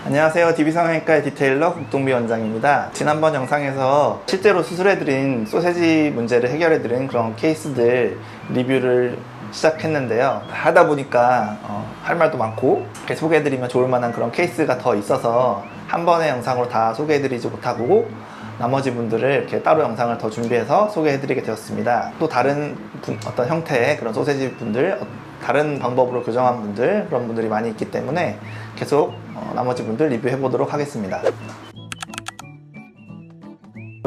안녕하세요. DB성형외과의 디테일러 국동비 원장입니다. 지난번 영상에서 실제로 수술해드린 소세지 문제를 해결해드린 그런 케이스들 리뷰를 시작했는데요. 하다 보니까 할 말도 많고 이렇게 소개해드리면 좋을 만한 그런 케이스가 더 있어서 한 번의 영상으로 다 소개해드리지 못하고 나머지 분들을 이렇게 따로 영상을 더 준비해서 소개해드리게 되었습니다. 또 다른 어떤 형태의 그런 소세지 분들, 다른 방법으로 교정한 분들, 그런 분들이 많이 있기 때문에 계속 나머지 분들 리뷰해 보도록 하겠습니다.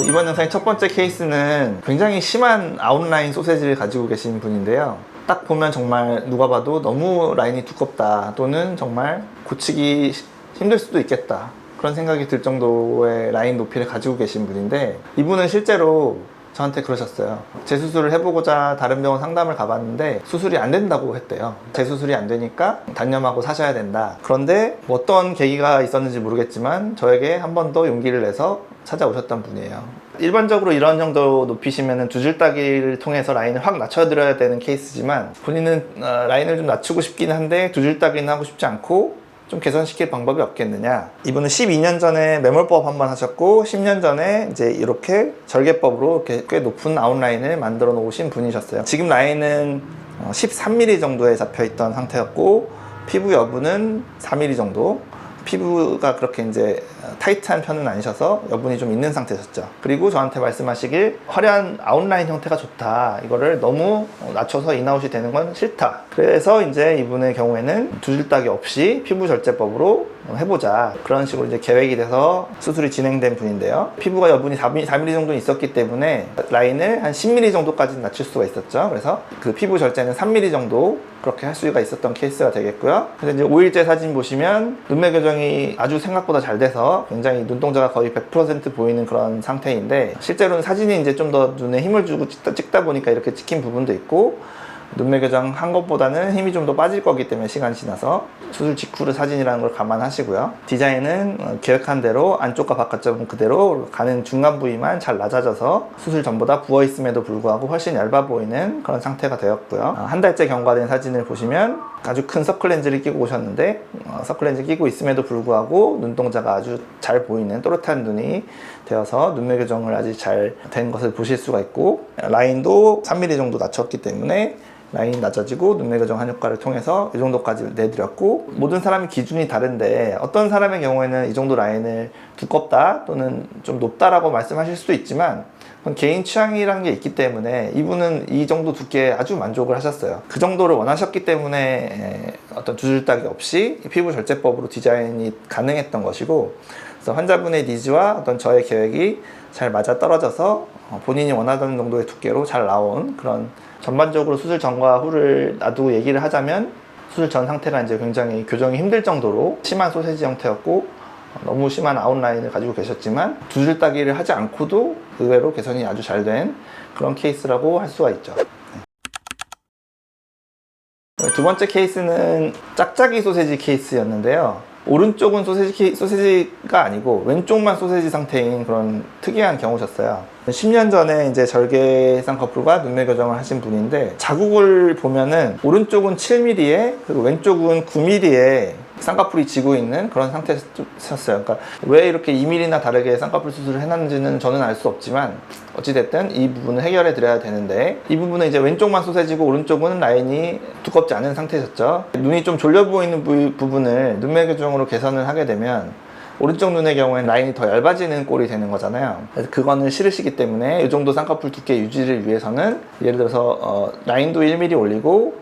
이번 영상의 첫 번째 케이스는 굉장히 심한 아웃라인 소세지를 가지고 계신 분인데요. 딱 보면 정말 누가 봐도 너무 라인이 두껍다, 또는 정말 고치기 힘들 수도 있겠다, 그런 생각이 들 정도의 라인 높이를 가지고 계신 분인데, 이분은 실제로 저한테 그러셨어요. 재수술을 해보고자 다른 병원 상담을 가봤는데 수술이 안 된다고 했대요. 재수술이 안 되니까 단념하고 사셔야 된다. 그런데 뭐 어떤 계기가 있었는지 모르겠지만 저에게 한 번 더 용기를 내서 찾아오셨던 분이에요. 일반적으로 이런 정도 높이시면 두 줄 따기를 통해서 라인을 확 낮춰드려야 되는 케이스지만, 본인은 라인을 좀 낮추고 싶긴 한데 두 줄 따기는 하고 싶지 않고 좀 개선시킬 방법이 없겠느냐. 이분은 12년 전에 매몰법 한번 하셨고 10년 전에 이제 이렇게 절개법으로 이렇게 꽤 높은 아웃라인을 만들어 놓으신 분이셨어요. 지금 라인은 13mm 정도에 잡혀 있던 상태였고, 피부 여부는 4mm 정도. 피부가 그렇게 이제 타이트한 편은 아니셔서 여분이 좀 있는 상태셨죠. 그리고 저한테 말씀하시길 화려한 아웃라인 형태가 좋다, 이거를 너무 낮춰서 인아웃이 되는 건 싫다. 그래서 이제 이분의 경우에는 두 줄 따기 없이 피부 절제법으로 해보자, 그런 식으로 이제 계획이 돼서 수술이 진행된 분인데요. 피부가 여분이 4mm 정도 있었기 때문에 라인을 한 10mm 정도까지 낮출 수가 있었죠. 그래서 그 피부 절제는 3mm 정도 그렇게 할 수가 있었던 케이스가 되겠고요. 그래서 이제 5일째 사진 보시면 눈매 교정이 아주 생각보다 잘 돼서 굉장히 눈동자가 거의 100% 보이는 그런 상태인데, 실제로는 사진이 이제 좀 더 눈에 힘을 주고 찍다 보니까 이렇게 찍힌 부분도 있고, 눈매 교정 한 것보다는 힘이 좀 더 빠질 거기 때문에 시간이 지나서 수술 직후의 사진이라는 걸 감안하시고요. 디자인은 계획한 대로 안쪽과 바깥쪽은 그대로 가는 중간 부위만 잘 낮아져서 수술 전보다 부어 있음에도 불구하고 훨씬 얇아 보이는 그런 상태가 되었고요. 한 달째 경과된 사진을 보시면 아주 큰 서클렌즈를 끼고 오셨는데, 서클렌즈 끼고 있음에도 불구하고 눈동자가 아주 잘 보이는 또렷한 눈이 되어서 눈매 교정을 아주 잘 된 것을 보실 수가 있고, 라인도 3mm 정도 낮췄기 때문에 라인이 낮아지고 눈매 교정한 효과를 통해서 이 정도까지 내드렸고, 모든 사람의 기준이 다른데 어떤 사람의 경우에는 이 정도 라인을 두껍다 또는 좀 높다라고 말씀하실 수도 있지만, 그건 개인 취향이라는 게 있기 때문에 이분은 이 정도 두께에 아주 만족을 하셨어요. 그 정도를 원하셨기 때문에 어떤 두 줄 따기 없이 피부 절제법으로 디자인이 가능했던 것이고, 그래서 환자분의 니즈와 어떤 저의 계획이 잘 맞아 떨어져서 본인이 원하던 정도의 두께로 잘 나온, 그런 전반적으로 수술 전과 후를 놔두고 얘기를 하자면, 수술 전 상태가 이제 굉장히 교정이 힘들 정도로 심한 소세지 형태였고, 너무 심한 아웃라인을 가지고 계셨지만 두 줄 따기를 하지 않고도 의외로 개선이 아주 잘 된 그런 케이스라고 할 수가 있죠. 두 번째 케이스는 짝짝이 소세지 케이스였는데요. 오른쪽은 소세지가 아니고 왼쪽만 소세지 상태인 그런 특이한 경우셨어요. 10년 전에 이제 절개 쌍꺼풀과 눈매 교정을 하신 분인데, 자국을 보면은 오른쪽은 7mm에 그리고 왼쪽은 9mm에 쌍꺼풀이 지고 있는 그런 상태셨어요. 그러니까 왜 이렇게 2mm나 다르게 쌍꺼풀 수술을 해놨는지는 저는 알 수 없지만, 어찌됐든 이 부분을 해결해 드려야 되는데, 이 부분은 이제 왼쪽만 소세지고 오른쪽은 라인이 두껍지 않은 상태셨죠. 눈이 좀 졸려 보이는 부분을 눈매 교정으로 개선을 하게 되면 오른쪽 눈의 경우에는 라인이 더 얇아지는 꼴이 되는 거잖아요. 그래서 그거는 싫으시기 때문에 이 정도 쌍꺼풀 두께 유지를 위해서는, 예를 들어서 라인도 1mm 올리고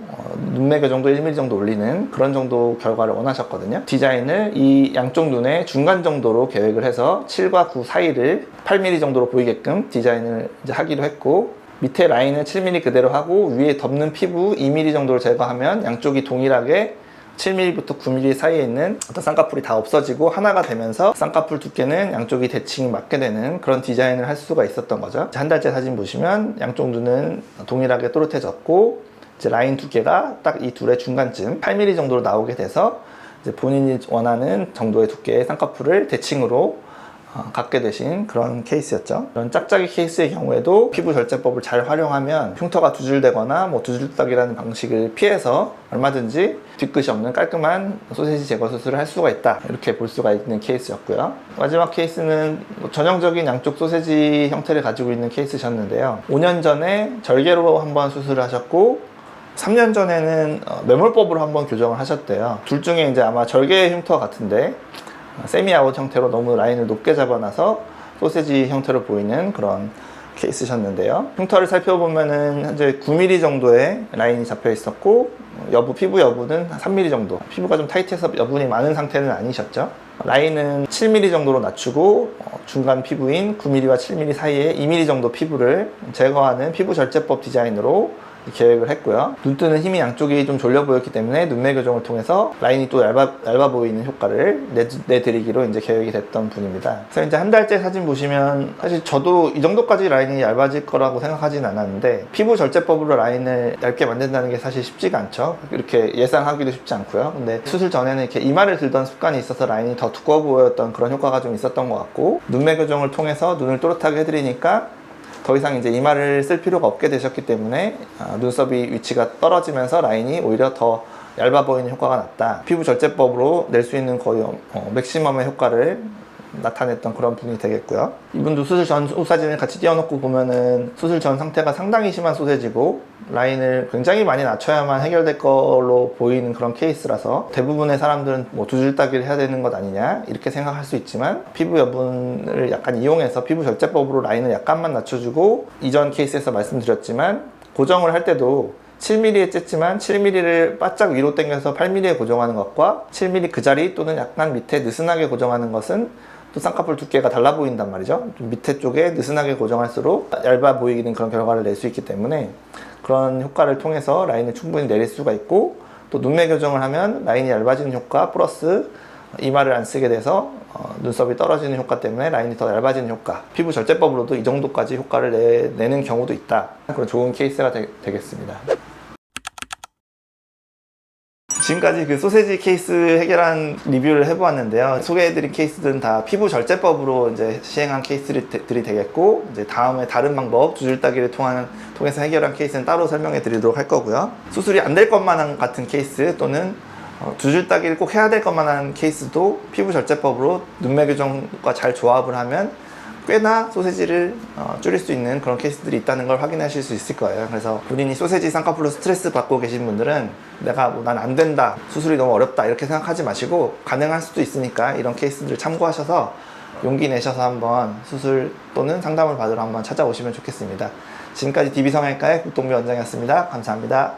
눈매 교정도 1mm 정도 올리는 그런 정도 결과를 원하셨거든요. 디자인을 이 양쪽 눈의 중간 정도로 계획을 해서 7과 9 사이를 8mm 정도로 보이게끔 디자인을 이제 하기로 했고, 밑에 라인은 7mm 그대로 하고 위에 덮는 피부 2mm 정도를 제거하면 양쪽이 동일하게 7mm부터 9mm 사이에 있는 어떤 쌍꺼풀이 다 없어지고 하나가 되면서 쌍꺼풀 두께는 양쪽이 대칭이 맞게 되는 그런 디자인을 할 수가 있었던 거죠. 한 달째 사진 보시면 양쪽 눈은 동일하게 또렷해졌고, 이제 라인 두께가 딱 이 둘의 중간쯤 8mm 정도로 나오게 돼서 이제 본인이 원하는 정도의 두께의 쌍꺼풀을 대칭으로 갖게 되신 그런 케이스였죠. 이런 짝짝이 케이스의 경우에도 피부 절제법을 잘 활용하면 흉터가 두 줄 되거나 뭐 두 줄 따기라는 방식을 피해서 얼마든지 뒤끝이 없는 깔끔한 소세지 제거 수술을 할 수가 있다, 이렇게 볼 수가 있는 케이스였고요. 마지막 케이스는 전형적인 양쪽 소세지 형태를 가지고 있는 케이스셨는데요. 5년 전에 절개로 한번 수술을 하셨고 3년 전에는 매몰법으로 한번 교정을 하셨대요. 둘 중에 이제 아마 절개 흉터 같은데 세미아웃 형태로 너무 라인을 높게 잡아놔서 소세지 형태로 보이는 그런 케이스셨는데요. 흉터를 살펴보면은 현재 9mm 정도의 라인이 잡혀 있었고 피부 여부는 3mm 정도, 피부가 좀 타이트해서 여분이 많은 상태는 아니셨죠. 라인은 7mm 정도로 낮추고 중간 피부인 9mm와 7mm 사이에 2mm 정도 피부를 제거하는 피부 절제법 디자인으로 계획을 했고요. 눈 뜨는 힘이 양쪽이 좀 졸려 보였기 때문에 눈매 교정을 통해서 라인이 또 얇아 보이는 효과를 내드리기로 이제 계획이 됐던 분입니다. 그래서 이제 한 달째 사진 보시면 사실 저도 이 정도까지 라인이 얇아질 거라고 생각하진 않았는데 피부 절제법으로 라인을 얇게 만든다는 게 사실 쉽지가 않죠. 이렇게 예상하기도 쉽지 않고요. 근데 수술 전에는 이렇게 이마를 들던 습관이 있어서 라인이 더 두꺼워 보였던 그런 효과가 좀 있었던 것 같고, 눈매 교정을 통해서 눈을 또렷하게 해드리니까 더 이상 이제 이마를 쓸 필요가 없게 되셨기 때문에 눈썹이 위치가 떨어지면서 라인이 오히려 더 얇아 보이는 효과가 났다. 피부 절제법으로 낼 수 있는 거의 맥시멈의 효과를 나타냈던 그런 분이 되겠고요. 이분도 수술 전 후 사진을 같이 띄워놓고 보면은 수술 전 상태가 상당히 심한 소세지고 라인을 굉장히 많이 낮춰야만 해결될 걸로 보이는 그런 케이스라서 대부분의 사람들은 뭐 두 줄 따기를 해야 되는 것 아니냐 이렇게 생각할 수 있지만, 피부 여분을 약간 이용해서 피부 절제법으로 라인을 약간만 낮춰주고, 이전 케이스에서 말씀드렸지만 고정을 할 때도 7mm에 쨌지만 7mm를 바짝 위로 당겨서 8mm에 고정하는 것과 7mm 그 자리 또는 약간 밑에 느슨하게 고정하는 것은 또 쌍꺼풀 두께가 달라 보인단 말이죠. 좀 밑에 쪽에 느슨하게 고정할수록 얇아 보이는 그런 결과를 낼 수 있기 때문에 그런 효과를 통해서 라인을 충분히 내릴 수가 있고, 또 눈매 교정을 하면 라인이 얇아지는 효과 플러스 이마를 안 쓰게 돼서 눈썹이 떨어지는 효과 때문에 라인이 더 얇아지는 효과, 피부 절제법으로도 이 정도까지 효과를 내는 경우도 있다. 그런 좋은 케이스가 되겠습니다. 지금까지 그 소세지 케이스 해결한 리뷰를 해보았는데요. 소개해드린 케이스들은 다 피부 절제법으로 이제 시행한 케이스들이 되겠고, 이제 다음에 다른 방법, 두 줄 따기를 통해서 해결한 케이스는 따로 설명해 드리도록 할 거고요. 수술이 안 될 것만 같은 케이스 또는 두 줄 따기를 꼭 해야 될 것만 한 케이스도 피부 절제법으로 눈매 교정과 잘 조합을 하면 꽤나 소세지를 줄일 수 있는 그런 케이스들이 있다는 걸 확인하실 수 있을 거예요. 그래서 본인이 소세지 쌍꺼풀로 스트레스 받고 계신 분들은 내가 난 안 된다, 수술이 너무 어렵다 이렇게 생각하지 마시고, 가능할 수도 있으니까 이런 케이스들을 참고하셔서 용기 내셔서 한번 수술 또는 상담을 받으러 한번 찾아오시면 좋겠습니다. 지금까지 DB성형외과의 국동비 원장이었습니다. 감사합니다.